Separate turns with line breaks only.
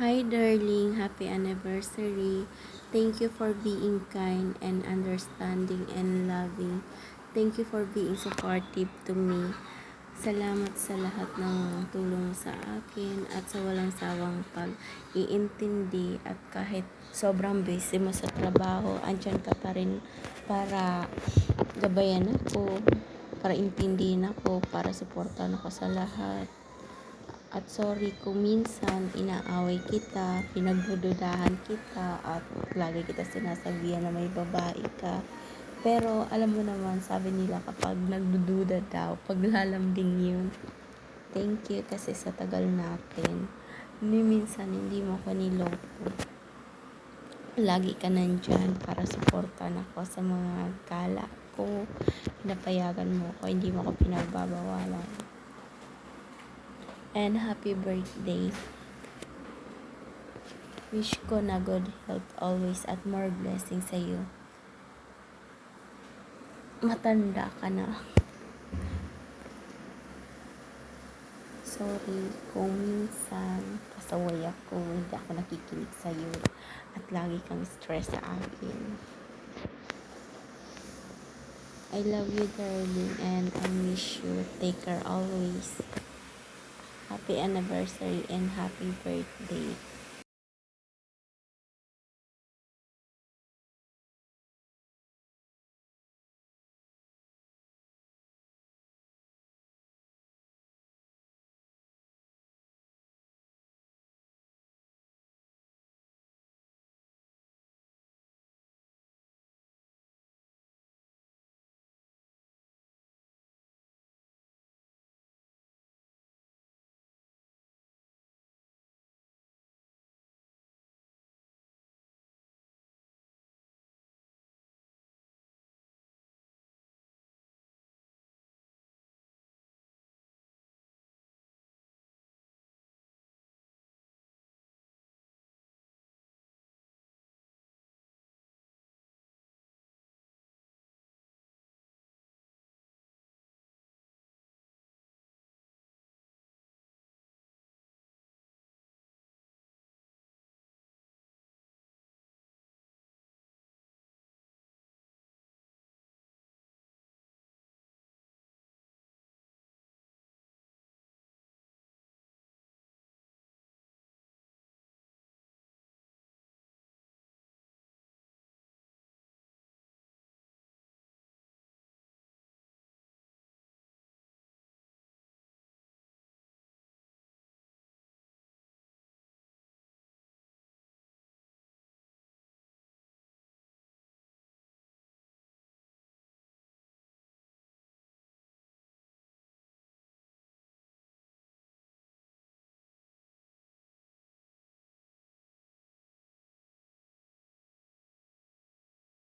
Hi darling, happy anniversary. Thank you for being kind and understanding and loving. Thank you for being supportive to me. Salamat sa lahat ng tulong mo sa akin at sa walang sawang pag-iintindi at kahit sobrang busy mo sa trabaho, andyan ka pa rin para gabayan ako, para intindihin ako, para suportahan ako sa lahat. At sorry kung minsan inaaway kita, pinagdududahan kita, at lagi kita sinasabihan na may babae ka. Pero alam mo naman, sabi nila kapag nagdududa daw, paglalambing yun. Thank you kasi sa tagal natin. Minsan hindi mo ko niloko. Lagi ka nandyan para suportan ako sa mga gala ko. Pinapayagan mo ko, hindi mo ko pinagbabawalan. And happy birthday. Wish ko na good health always at more blessings sa iyo. Matanda ka na. Sorry kung minsan pasaway ako, hindi ako nakikinig sa iyo at lagi kang stress sa akin. I love you darling and I miss you. Take care always. Happy anniversary and happy birthday.